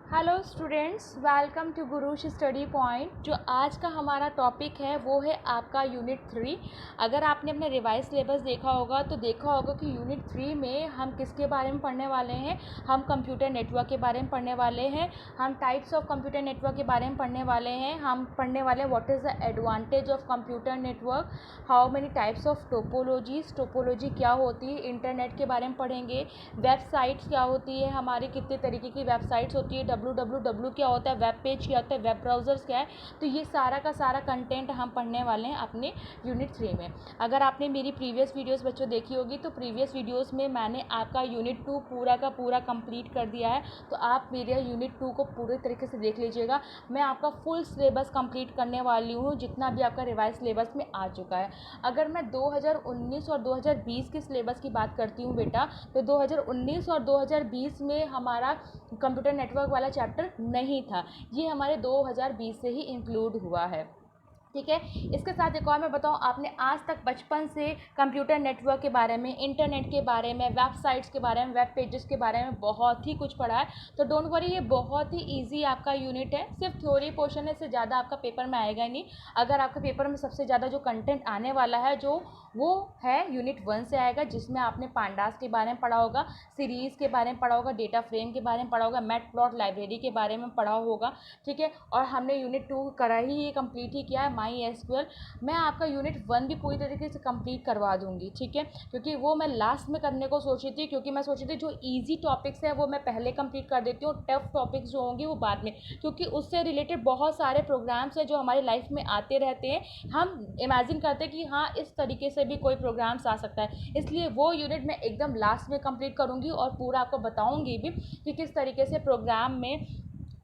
Hello students, welcome to Gurush study point. जो आज का हमारा टॉपिक है वो है आपका यूनिट 3। अगर आपने अपने रिवाइज सिलेबस देखा होगा तो देखा होगा कि यूनिट 3 में हम किसके बारे में पढ़ने वाले हैं। हम कंप्यूटर नेटवर्क के बारे में पढ़ने वाले हैं, हम टाइप्स ऑफ कंप्यूटर नेटवर्क के बारे में पढ़ने वाले हैं, हम पढ़ने वाले हैं what is the advantage of computer network, how many types of topologies, topology क्या होती है, इंटरनेट के बारे में पढ़ेंगे, वेबसाइट्स क्या होती है, हमारी कितने तरीके की वेबसाइट्स होती है, www क्या होता है, वेब पेज क्या होता है, वेब ब्राउज़र्स क्या है। तो ये सारा का सारा कंटेंट हम पढ़ने वाले हैं अपने यूनिट 3 में। अगर आपने मेरी प्रीवियस वीडियोस बच्चों देखी होगी तो प्रीवियस वीडियोस में मैंने आपका यूनिट 2 पूरा का पूरा कंप्लीट कर दिया है, तो आप मेरे यूनिट 2 को पूरे तरीके से देख लीजिएगा। मैं आपका फुल सिलेबस कंप्लीट करने वाली हूँ, जितना भी आपका रिवाइज सिलेबस में आ चुका है। अगर मैं 2019 और 2020 के सिलेबस की बात करती हूँ बेटा, तो 2019 और 2020 में हमारा कंप्यूटर नेटवर्क वाला चैप्टर नहीं था, ये हमारे 2020 से ही इंक्लूड हुआ है। ठीक है, इसके साथ एक और मैं बताऊं, आपने आज तक बचपन से कंप्यूटर नेटवर्क के बारे में, इंटरनेट के बारे में, वेबसाइट्स के बारे में, वेब पेजेस के बारे में बहुत ही कुछ पढ़ा है। तो डोंट वरी, ये बहुत ही इजी आपका यूनिट है। सिर्फ थ्योरी पोर्शन है, इससे ज़्यादा आपका पेपर में आएगा ही नहीं। अगर आपके पेपर में सबसे ज़्यादा जो कंटेंट आने वाला है जो वो है यूनिट 1 से आएगा, जिसमें आपने पांडास के बारे में पढ़ा होगा, सीरीज़ के बारे में पढ़ा होगा, डेटा फ्रेम के बारे में पढ़ा होगा, मैटप्लॉट लाइब्रेरी के बारे में पढ़ा होगा। ठीक है, और हमने यूनिट 2 करा ही, ये कंप्लीट ही किया है, माई एसक्यूएल। मैं आपका यूनिट 1 भी पूरी तरीके से कंप्लीट करवा दूंगी, ठीक है, क्योंकि वो मैं लास्ट में करने को सोची थी, क्योंकि मैं सोची थी जो ईजी टॉपिक्स है वो मैं पहले कंप्लीट कर देती हूँ, टफ टॉपिक्स जो होंगे वो बाद में, क्योंकि उससे रिलेटेड बहुत सारे प्रोग्राम्स हैं जो हमारी लाइफ में आते रहते हैं। हम इमेजिन करते हैं कि हाँ इस तरीके से भी कोई प्रोग्राम्स आ सकता है, इसलिए वो यूनिट मैं एकदम लास्ट में कंप्लीट करूँगी और पूरा आपको बताऊँगी भी कि किस तरीके से प्रोग्राम में,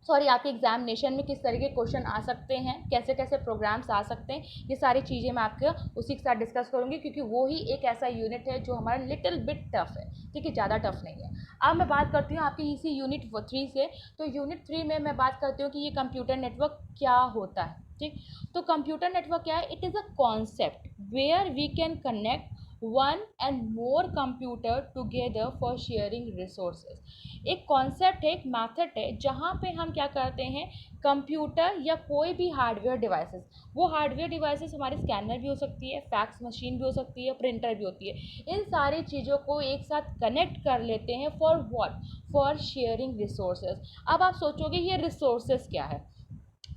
सॉरी, आपके एग्जामिनेशन में किस तरीके के क्वेश्चन आ सकते हैं, कैसे कैसे प्रोग्राम्स आ सकते हैं। ये सारी चीज़ें मैं आपके उसी के साथ डिस्कस करूँगी, क्योंकि वो ही एक ऐसा यूनिट है जो हमारा लिटिल बिट टफ है, ठीक है, ज़्यादा टफ नहीं है। अब मैं बात करती हूँ आपकी इसी यूनिट 3 से। तो यूनिट 3 में मैं बात करती हूँ कि ये कंप्यूटर नेटवर्क क्या होता है। ठीक, तो कंप्यूटर नेटवर्क क्या है? It is a concept where we can connect one and more computer together for sharing resources. एक कॉन्सेप्ट है, एक मैथड है, जहाँ पे हम क्या करते हैं, कंप्यूटर या कोई भी हार्डवेयर डिवाइसेस, वो हार्डवेयर डिवाइसेस हमारी स्कैनर भी हो सकती है, फैक्स मशीन भी हो सकती है, प्रिंटर भी होती है, इन सारी चीज़ों को एक साथ कनेक्ट कर लेते हैं for what, for sharing resources. अब आप सोचोगे ये रिसोर्सेज क्या है।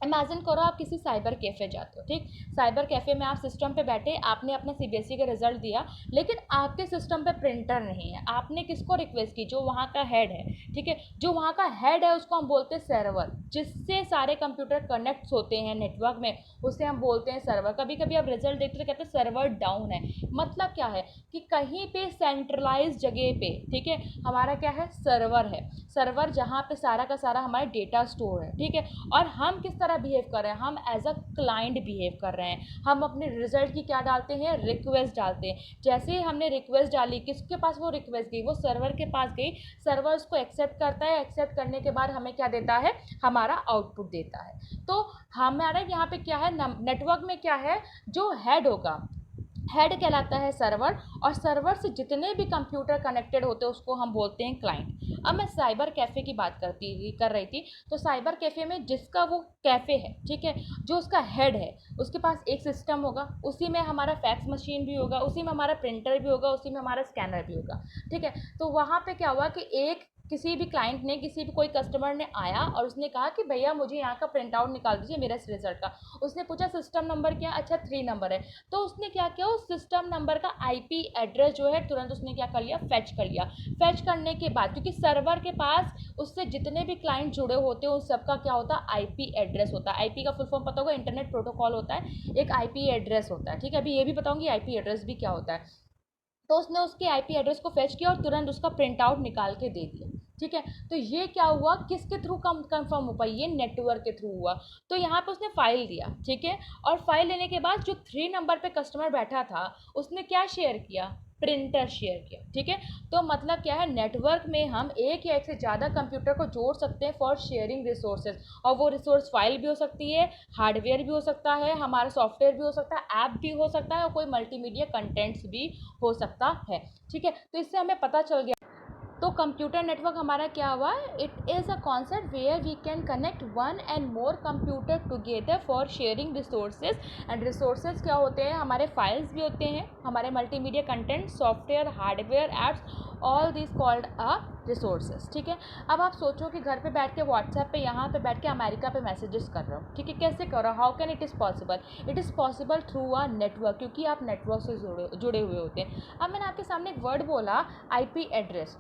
इमेजिन करो आप किसी साइबर कैफ़े जाते हो, ठीक, साइबर कैफ़े में आप सिस्टम पे बैठे, आपने अपने सीबीएसई का रिजल्ट दिया, लेकिन आपके सिस्टम पे प्रिंटर नहीं है। आपने किसको रिक्वेस्ट की? जो वहाँ का हेड है, ठीक है, जो वहाँ का हेड है उसको हम बोलते हैं सर्वर, जिससे सारे कंप्यूटर कनेक्ट होते हैं नेटवर्क में, उसे हम बोलते हैं सर्वर। कभी कभी आप रिजल्ट देखते तो कहते हैं सर्वर डाउन है। मतलब क्या है कि कहीं पे सेंट्रलाइज जगह पे, ठीक है, हमारा क्या है, सर्वर है, सर्वर जहाँ पे सारा का सारा हमारा डेटा स्टोर है, ठीक है। और हम किस तरह बिहेव कर रहे हैं, हम एज अ क्लाइंट बिहेव कर रहे हैं। हम अपने रिजल्ट की क्या डालते हैं, रिक्वेस्ट डालते हैं। जैसे ही हमने रिक्वेस्ट डाली, किसके पास वो रिक्वेस्ट गई, वो सर्वर के पास गई, सर्वर उसको एक्सेप्ट करता है, एक्सेप्ट करने के बाद हमें क्या देता है, हमारा आउटपुट देता है। तो हमारा यहाँ पे क्या है, नेटवर्क में क्या है, जो हेड होगा, हेड कहलाता है सर्वर, और सर्वर से जितने भी कंप्यूटर कनेक्टेड होते हैं उसको हम बोलते हैं क्लाइंट। अब मैं साइबर कैफ़े की बात कर रही थी, तो साइबर कैफ़े में जिसका वो कैफ़े है, ठीक है, जो उसका हेड है, उसके पास एक सिस्टम होगा, उसी में हमारा फैक्स मशीन भी होगा, उसी में हमारा प्रिंटर भी होगा, उसी में हमारा स्कैनर भी होगा, ठीक है। तो वहाँ पे क्या हुआ कि एक किसी भी क्लाइंट ने, किसी भी कोई कस्टमर ने आया और उसने कहा कि भैया मुझे यहाँ का प्रिंट आउट निकाल दीजिए मेरे रिजल्ट का। उसने पूछा सिस्टम नंबर क्या? अच्छा 3 नंबर है। तो उसने क्या किया, उस सिस्टम नंबर का आईपी एड्रेस जो है तुरंत उसने क्या कर लिया, फेच कर लिया। फेच करने के बाद, क्योंकि सर्वर के पास उससे जितने भी क्लाइंट जुड़े होते हैं उन सबका क्या होता है, आईपी एड्रेस होता है। आईपी का फुल फॉर्म पता होगा, इंटरनेट प्रोटोकॉल होता है, एक आईपी एड्रेस होता है, ठीक है। अभी ये भी बताऊंगी आईपी एड्रेस भी क्या होता है। तो उसने उसके आईपी एड्रेस को फेच किया और तुरंत उसका प्रिंट आउट निकाल के दे दिया, ठीक है। तो ये क्या हुआ, किसके थ्रू कंफर्म हो पाई, ये नेटवर्क के थ्रू हुआ। तो यहाँ पे उसने फाइल दिया, ठीक है, और फाइल लेने के बाद जो 3 नंबर पे कस्टमर बैठा था उसने क्या शेयर किया, प्रिंटर शेयर किया, ठीक है। तो मतलब क्या है, नेटवर्क में हम एक या एक से ज़्यादा कंप्यूटर को जोड़ सकते हैं फॉर शेयरिंग रिसोर्सेज, और वो रिसोर्स फाइल भी हो सकती है, हार्डवेयर भी हो सकता है, हमारा सॉफ्टवेयर भी हो सकता है, ऐप भी हो सकता है, और कोई मल्टीमीडिया कंटेंट्स भी हो सकता है, ठीक है। तो इससे हमें पता चल गया तो कंप्यूटर नेटवर्क हमारा क्या हुआ, it is a concept where we can connect one and more computer together for sharing resources. And resources क्या होते हैं, हमारे फाइल्स भी होते हैं, हमारे multimedia content, software, hardware, apps, all this called a resources. ठीक है, अब आप सोचो कि घर पे बैठ के व्हाट्सएप पे, यहाँ पे बैठ के अमेरिका पे मैसेजेस कर रहे हो, ठीक है, कैसे कर रहे हो, how can it is possible, it is possible through a network, क्योंकि आप नेटवर्क से जुड़े हुए होते हैं। अब मैंने आपके सामने एक वर्ड बोला, आईपी एड्रेस।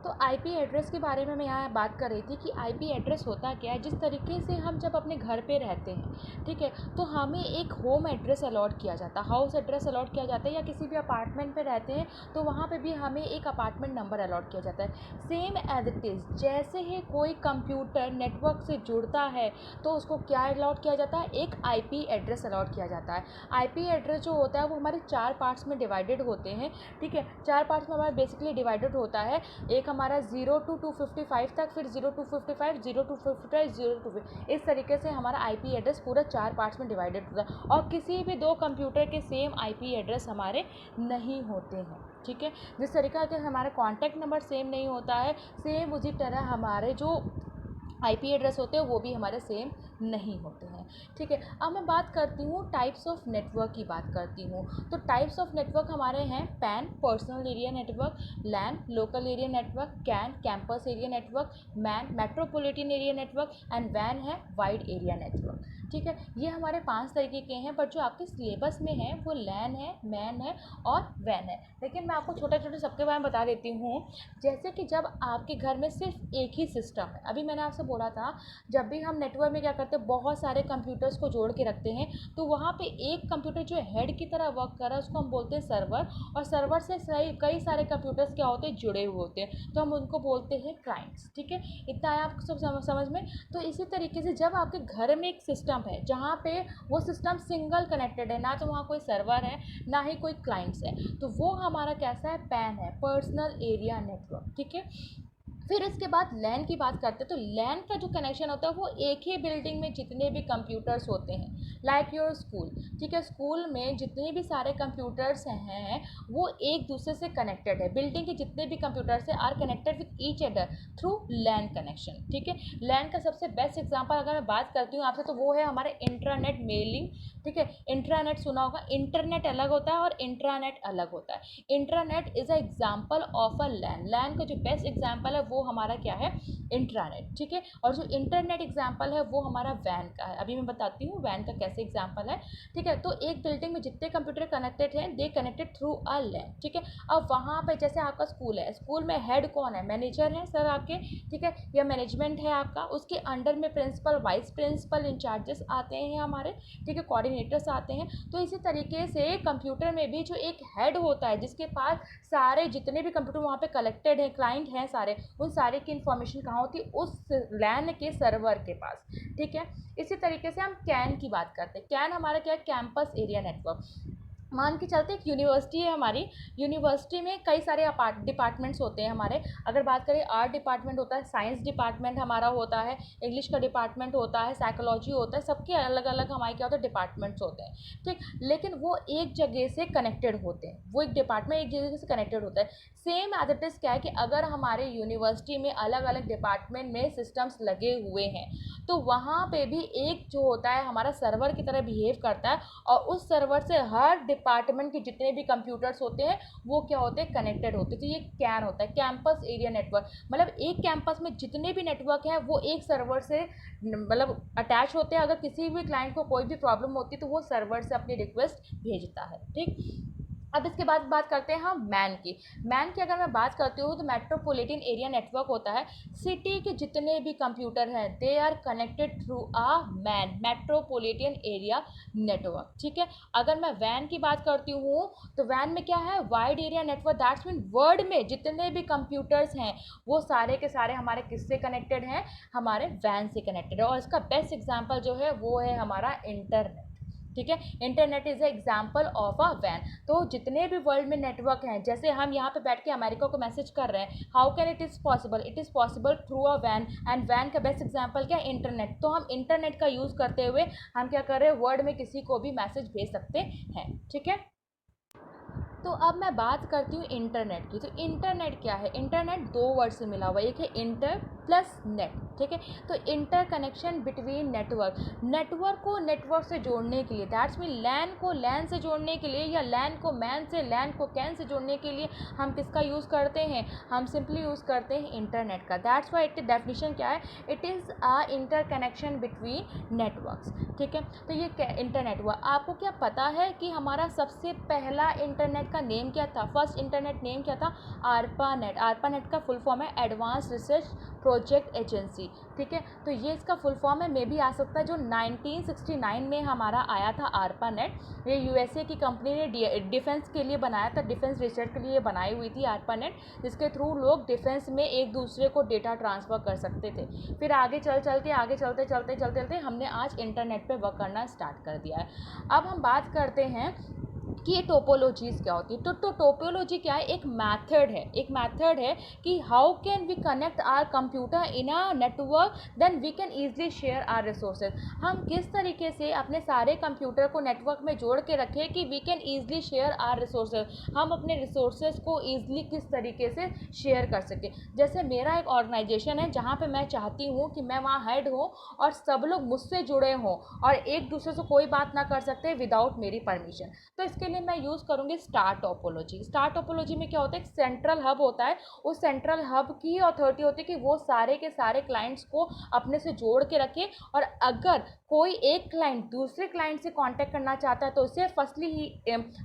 तो आईपी एड्रेस के बारे में मैं यहाँ बात कर रही थी कि आईपी एड्रेस होता क्या है। जिस तरीके से हम जब अपने घर पे रहते हैं, ठीक है, तो हमें एक होम एड्रेस अलॉट किया जाता है, हाउस एड्रेस अलॉट किया जाता है, या किसी भी अपार्टमेंट पे रहते हैं तो वहाँ पे भी हमें एक अपार्टमेंट नंबर अलॉट किया जाता है। सेम एज इट इज़, जैसे ही कोई कंप्यूटर नेटवर्क से जुड़ता है तो उसको क्या अलॉट किया जाता है, एक आई एड्रेस अलॉट किया जाता है। आई एड्रेस जो होता है वो हमारे 4 पार्ट्स में डिवाइडेड होते हैं, ठीक है, 4 पार्ट्स में हमारा बेसिकली डिवाइडेड होता है। एक हमारा 0 to 255 तक, फिर 0 to 55, 0 to 55, 0 to 50, इस तरीके से हमारा आईपी एड्रेस पूरा 4 पार्ट्स में डिवाइडेड होता है। और किसी भी 2 कंप्यूटर के सेम आईपी एड्रेस हमारे नहीं होते हैं, ठीक है। जिस तरीके से हमारा कॉन्टैक्ट नंबर सेम नहीं होता है, सेम उसी तरह हमारे जो आईपी एड्रेस होते हैं वो भी हमारे सेम नहीं होते हैं, ठीक है। अब मैं बात करती हूँ टाइप्स ऑफ नेटवर्क की बात करती हूँ। तो टाइप्स ऑफ नेटवर्क हमारे हैं PAN, personal area network, LAN, local area network, CAN, campus area network, MAN, metropolitan area network, and वैन है वाइड एरिया नेटवर्क, ठीक है। ये हमारे 5 तरीके के हैं, बट जो आपके सिलेबस में है वो लैन है, मैन है और वैन है। लेकिन मैं आपको छोटे छोटे सबके बारे में बता देती हूँ। जैसे कि जब आपके घर में सिर्फ एक ही सिस्टम है, अभी मैंने आपसे बोला था जब भी हम नेटवर्क में क्या करते हैं, बहुत सारे कंप्यूटर्स को जोड़ के रखते हैं, तो वहाँ पे एक कंप्यूटर जो हेड की तरह वर्क कर रहा है उसको हम बोलते हैं सर्वर, और सर्वर से कई सारे कंप्यूटर्स क्या होते हैं, जुड़े हुए होते हैं, तो हम उनको बोलते हैं क्लाइंट्स, ठीक है। इतना है आपको सब समझ में। तो इसी तरीके से जब आपके घर में एक सिस्टम है जहाँ पे वो सिस्टम सिंगल कनेक्टेड है, ना तो वहाँ कोई सर्वर है ना ही कोई क्लाइंट्स है, तो वो हमारा कैसा है, पैन है, पर्सनल एरिया नेटवर्क, ठीक है। फिर इसके बाद लैन की बात करते हैं। तो लैन का जो कनेक्शन होता है वो एक ही बिल्डिंग में जितने भी कंप्यूटर्स होते हैं, लाइक योर स्कूल, ठीक है, स्कूल में जितने भी सारे कंप्यूटर्स हैं वो एक दूसरे से कनेक्टेड है, बिल्डिंग के जितने भी कंप्यूटर्स हैं are connected with each other through LAN connection, ठीक है। लैन का सबसे बेस्ट एग्जांपल अगर मैं बात करती हूँ आपसे तो वो है हमारे इंट्रानेट मेलिंग, ठीक है। इंट्रानेट सुना होगा, इंटरनेट अलग होता है और इंट्रानेट अलग होता है। Intranet is a example of a LAN, LAN का जो बेस्ट एग्जांपल है वो हमारा क्या है, इंट्रानेट, ठीक है। और जो इंटरनेट एग्जांपल है वो हमारा वैन का है। अभी मैं बताती हूँ वैन का कैसे एग्जांपल है, ठीक है। तो एक बिल्डिंग में जितने कंप्यूटर कनेक्टेड हैं दे कनेक्टेड थ्रू अ लैन, ठीक है। अब वहाँ पे जैसे आपका स्कूल है, स्कूल में हेड कौन है, मैनेजर है सर आपके, ठीक है, या मैनेजमेंट है आपका, उसके अंडर में प्रिंसिपल, वाइस प्रिंसिपल, इंचार्जेस आते हैं हमारे, ठीक है, कोऑर्डिनेटर्स आते हैं। तो इसी तरीके से कंप्यूटर में भी जो एक हेड होता है जिसके पास सारे जितने भी कंप्यूटर वहाँ पे कलेक्टेड हैं, क्लाइंट हैं सारे, उन सारे की इन्फॉर्मेशन कहाँ होती है, उस लैन के सर्वर के पास, ठीक है। इसी तरीके से हम कैन की बात करते हैं। कैन हमारा क्या है, कैंपस एरिया नेटवर्क। मान के चलते एक यूनिवर्सिटी है हमारी, यूनिवर्सिटी में कई सारे डिपार्टमेंट्स होते हैं हमारे। अगर बात करें आर्ट डिपार्टमेंट होता है, साइंस डिपार्टमेंट हमारा होता है, इंग्लिश का डिपार्टमेंट होता है, साइकोलॉजी होता है, सबके अलग अलग हमारे क्या होता है, डिपार्टमेंट्स होते हैं, ठीक। लेकिन वो एक जगह से कनेक्टेड होते हैं, वो एक डिपार्टमेंट एक जगह से कनेक्टेड होता है। सेम एज इट इज़ क्या है कि अगर हमारे यूनिवर्सिटी में अलग अलग डिपार्टमेंट में सिस्टम्स लगे हुए हैं तो वहाँ पे भी एक जो होता है हमारा सर्वर की तरह बिहेव करता है, और उस सर्वर से हर डिपार्टमेंट के जितने भी कंप्यूटर्स होते हैं वो क्या होते हैं, कनेक्टेड होते हैं। तो ये कैन होता है, कैंपस एरिया नेटवर्क, मतलब एक कैंपस में जितने भी नेटवर्क हैं वो एक सर्वर से मतलब अटैच होते हैं। अगर किसी भी क्लाइंट को कोई भी प्रॉब्लम होती है तो वो सर्वर से अपनी रिक्वेस्ट भेजता है, ठीक। अब इसके बाद बात करते हैं हम मैन की। मैन की अगर मैं बात करती हूँ तो मेट्रोपॉलिटन एरिया नेटवर्क होता है, सिटी के जितने भी कंप्यूटर हैं they are connected through a MAN, metropolitan area network, ठीक है। अगर मैं वैन की बात करती हूँ तो वैन में क्या है, wide area network, that's mean world में जितने भी कंप्यूटर्स हैं वो सारे के सारे हमारे किससे कनेक्टेड हैं, हमारे वैन से कनेक्टेड है। और इसका बेस्ट एग्जाम्पल जो है वो है हमारा इंटरनेट, ठीक है। Internet is example of a वैन। तो जितने भी वर्ल्ड में नेटवर्क हैं, जैसे हम यहाँ पे बैठ के अमेरिका को मैसेज कर रहे हैं, how can it is possible, it is possible through a van, and when का बेस्ट एग्जाम्पल क्या है, इंटरनेट। तो हम इंटरनेट का यूज़ करते हुए हम क्या कर रहे हैं, वर्ल्ड में किसी को भी मैसेज भेज सकते हैं, ठीक है। तो अब मैं बात करती हूँ इंटरनेट की। तो इंटरनेट क्या है? इंटरनेट दो वर्ड से मिला हुआ है, एक है इंटर प्लस नेट, ठीक है। तो inter connection between network, network को नेटवर्क से जोड़ने के लिए, दैट्स मीन लैन को लैन से जोड़ने के लिए, या लैन को मैन से, लैन को कैन से जोड़ने के लिए हम किसका यूज़ करते हैं? हम सिंपली यूज़ करते हैं इंटरनेट का। दैट्स वाई इट डेफिनेशन क्या है? It is a inter connection between networks, ठीक है। तो ये इंटरनेट हुआ। आपको क्या पता है कि हमारा सबसे पहला इंटरनेट का नेम क्या था? फर्स्ट इंटरनेट नेम क्या था? आरपानेट। आरपानेट का फुल फॉर्म है एडवांस रिसर्च प्रोजेक्ट एजेंसी, ठीक है। तो ये इसका फुल फॉर्म है, मे भी आ सकता है, जो 1969 में हमारा आया था आरपानेट। ये यूएसए की कंपनी ने डिफेंस के लिए बनाया था, डिफेंस रिसर्च के लिए बनाई हुई थी आरपानेट, जिसके थ्रू लोग डिफेंस में एक दूसरे को डेटा ट्रांसफ़र कर सकते थे। फिर आगे चलते हमने आज इंटरनेट पे वर्क करना स्टार्ट कर दिया है। अब हम बात करते हैं कि ये टोपोलॉजीज़ क्या होती है। तो टोपोलॉजी क्या है? एक मेथड है कि how can we connect our computer in a network, then we can easily share our resources. हम किस तरीके से अपने सारे कंप्यूटर को नेटवर्क में जोड़ के रखें कि we can easily share our resources, हम अपने रिसोर्सेज को ईजिली किस तरीके से शेयर कर सकें। जैसे मेरा एक ऑर्गेनाइजेशन है जहाँ पे मैं चाहती हूँ कि मैं वहाँ हेड हूँ और सब लोग मुझसे जुड़े हों और एक दूसरे से कोई बात ना कर सकते विदाउट मेरी परमिशन। तो इसके लिए मैं यूज़ करूँगी स्टार टोपोलॉजी। स्टार टोपोलॉजी में क्या होता है? एक सेंट्रल हब होता है, उस सेंट्रल हब की अथॉरिटी होती है कि वो सारे के सारे क्लाइंट्स को अपने से जोड़ के रखे, और अगर कोई एक क्लाइंट दूसरे क्लाइंट से कांटेक्ट करना चाहता है तो उसे फर्स्टली ही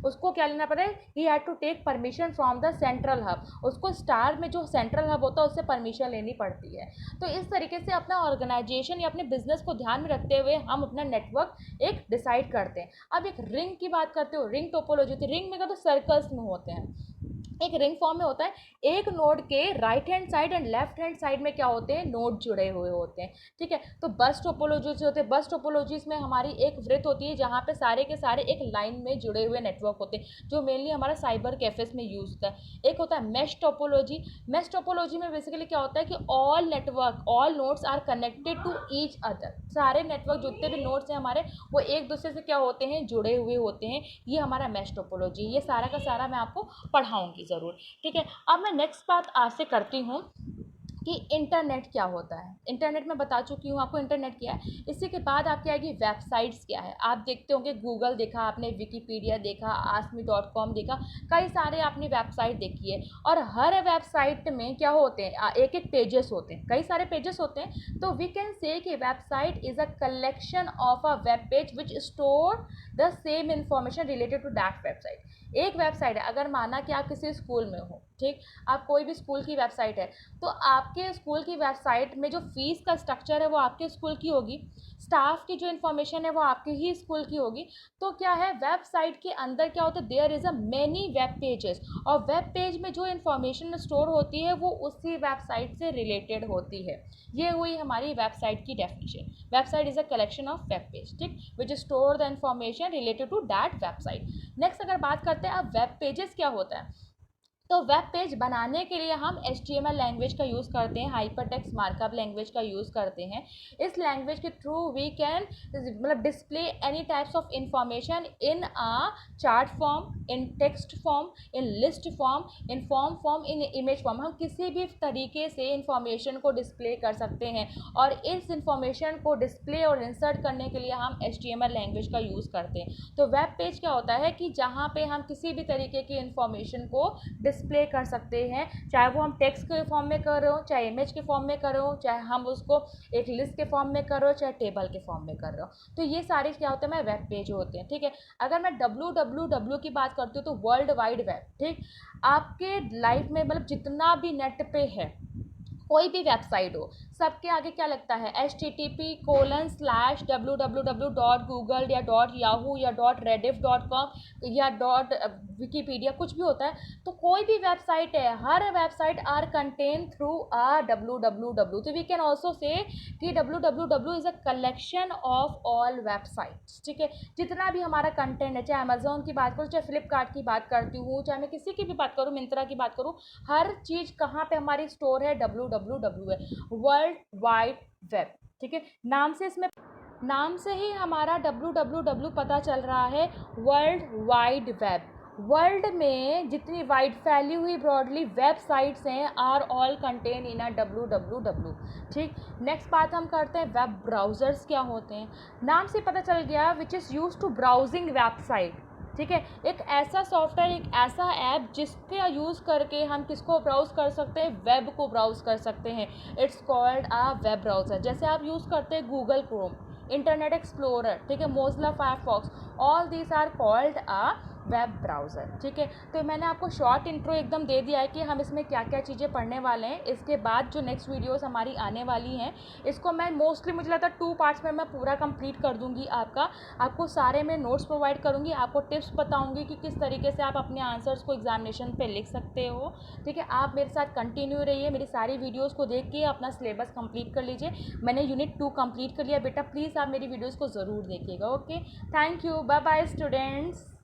उसको क्या लेना पड़ता है? He had to take permission from the central hub. उसको स्टार में जो सेंट्रल हब होता है उससे परमिशन लेनी पड़ती है। तो इस तरीके से अपना ऑर्गेनाइजेशन या अपने बिजनेस को ध्यान में रखते हुए हम अपना नेटवर्क एक डिसाइड करते हैं। अब एक रिंग की बात करते हो, रिंग टोपोलॉजी होती है। रिंग में क्या तो सर्कल्स में होते हैं, एक रिंग फॉर्म में होता है। एक नोड के right hand side and left hand side में क्या होते हैं? नोड जुड़े हुए होते हैं, ठीक है। तो बस टोपोलॉजीज होते हैं, बस टोपोलॉजीज में हमारी एक वृत्त होती है जहाँ पे सारे के सारे एक लाइन में जुड़े हुए नेटवर्क होते हैं, जो मेनली हमारा साइबर कैफेस में यूज होता है। एक होता है मैश टोपोलॉजी। मैश टोपोलॉजी में बेसिकली क्या होता है कि all network, all nodes are connected to each other. सारे नेटवर्क जितने भी नोड्स हैं हमारे, वो एक दूसरे से क्या होते हैं? जुड़े हुए होते हैं। ये हमारा मैश टोपोलॉजी। ये सारा का सारा मैं आपको पढ़ाऊंगी ज़रूर, ठीक है। अब मैं नेक्स्ट बात आपसे करती हूँ कि इंटरनेट क्या होता है। इंटरनेट में बता चुकी हूँ आपको इंटरनेट क्या है। इसी के बाद आपकी आएगी वेबसाइट्स क्या है। आप देखते होंगे गूगल देखा आपने, विकीपीडिया देखा, आस्मी.com देखा, कई सारे आपने वेबसाइट देखी है। और हर वेबसाइट में क्या होते हैं? एक एक पेजेस होते हैं, कई सारे पेजेस होते हैं। तो वी कैन से कि website is a collection of a web page which store the same information related to that website. एक वेबसाइट है, अगर माना कि आप किसी स्कूल में हो, ठीक, आप कोई भी स्कूल की वेबसाइट है, तो आपके स्कूल की वेबसाइट में जो फीस का स्ट्रक्चर है वो आपके स्कूल की होगी, स्टाफ की जो इन्फॉर्मेशन है वो आपके ही स्कूल की होगी। तो क्या है, वेबसाइट के अंदर क्या होता है? There is a many web pages, और वेब पेज में जो इन्फॉर्मेशन स्टोर होती है वो उसी वेबसाइट से रिलेटेड होती है। ये हुई हमारी वेबसाइट की definition. Website is a collection of web page, ठीक, which store the information related to that website. Next अगर बात करते हैं अब वेब पेजेस क्या होता है, तो वेब पेज बनाने के लिए हम HTML लैंग्वेज का यूज़ करते हैं, हाइपरटेक्स्ट मार्कअप लैंग्वेज का यूज़ करते हैं। इस लैंग्वेज के थ्रू वी कैन मतलब display any types of information in a chart form, in text form, in list form, in form, in image form. हम किसी भी तरीके से इंफॉर्मेशन को डिस्प्ले कर सकते हैं, और इस इंफॉर्मेशन को डिस्प्ले और इंसर्ट करने के लिए हम HTML लैंग्वेज का यूज़ करते हैं। तो वेब पेज क्या होता है कि जहाँ पे हम किसी भी तरीके की इंफॉर्मेशन को डिस्प्ले कर सकते हैं, चाहे वो हम टेक्स्ट के फॉर्म में कर रहे हो, चाहे इमेज के फॉर्म में कर रहे हो, चाहे हम उसको एक लिस्ट के फॉर्म में कर रहे हो, चाहे टेबल के फॉर्म में कर रहे हो। तो ये सारे क्या होते हैं? मैं वेब पेज होते हैं, ठीक है। अगर मैं www की बात करती हूँ तो वर्ल्ड वाइड वेब, ठीक, आपके लाइफ में मतलब जितना भी नेट पे है कोई भी वेबसाइट हो, सबके आगे क्या लगता है? http://www.google या .yahoo या .rediff.com या .wikipedia, कुछ भी होता है। तो कोई भी वेबसाइट है, हर website are contain through a www। तो वी कैन ऑल्सो से कि www is a collection of all websites, ठीक है। जितना भी हमारा कंटेंट है, चाहे अमेजोन की बात करूँ, चाहे फ्लिपकार्ट की बात करती हूँ, चाहे मैं किसी की भी बात करूँ, मिंत्रा की बात करूँ, हर चीज़ कहाँ पे हमारी स्टोर है? www है, वर्ल्ड वाइड वेब, ठीक है। नाम से ही हमारा www पता चल रहा है, वर्ल्ड वाइड वेब। वर्ल्ड में जितनी वाइड फैली हुई ब्रॉडली वेबसाइट्स हैं are all contain in a www। ठीक, नेक्स्ट बात हम करते हैं वेब ब्राउज़र्स क्या होते हैं। नाम से पता चल गया which is use to browsing website. ठीक है, एक ऐसा सॉफ्टवेयर, एक ऐसा ऐप जिसका यूज़ करके हम किसको ब्राउज़ कर सकते हैं, वेब को ब्राउज़ कर सकते हैं। It's called a web browser. जैसे आप यूज़ करते हैं गूगल क्रोम, इंटरनेट एक्सप्लोरर, ठीक है, Mozilla Firefox, all these are called a web browser. ठीक है, तो मैंने आपको शॉर्ट इंट्रो एकदम दे दिया है कि हम इसमें क्या क्या चीज़ें पढ़ने वाले हैं। इसके बाद जो नेक्स्ट वीडियोस हमारी आने वाली हैं, इसको मैं मोस्टली मुझे लगता है 2 पार्ट्स में मैं पूरा कंप्लीट कर दूंगी। आपको सारे में नोट्स प्रोवाइड करूंगी, आपको टिप्स बताऊंगी कि किस तरीके से आप अपने आंसर्स को एग्जामिनेशन पे लिख सकते हो। ठीक है, आप मेरे साथ कंटिन्यू रहिए, मेरी सारी वीडियोज़ को देख के अपना सिलेबस कंप्लीट कर लीजिए। मैंने यूनिट 2 कंप्लीट कर लिया बेटा, प्लीज़ आप मेरी वीडियोज़ को ज़रूर देखिएगा। Okay, thank you, bye bye students.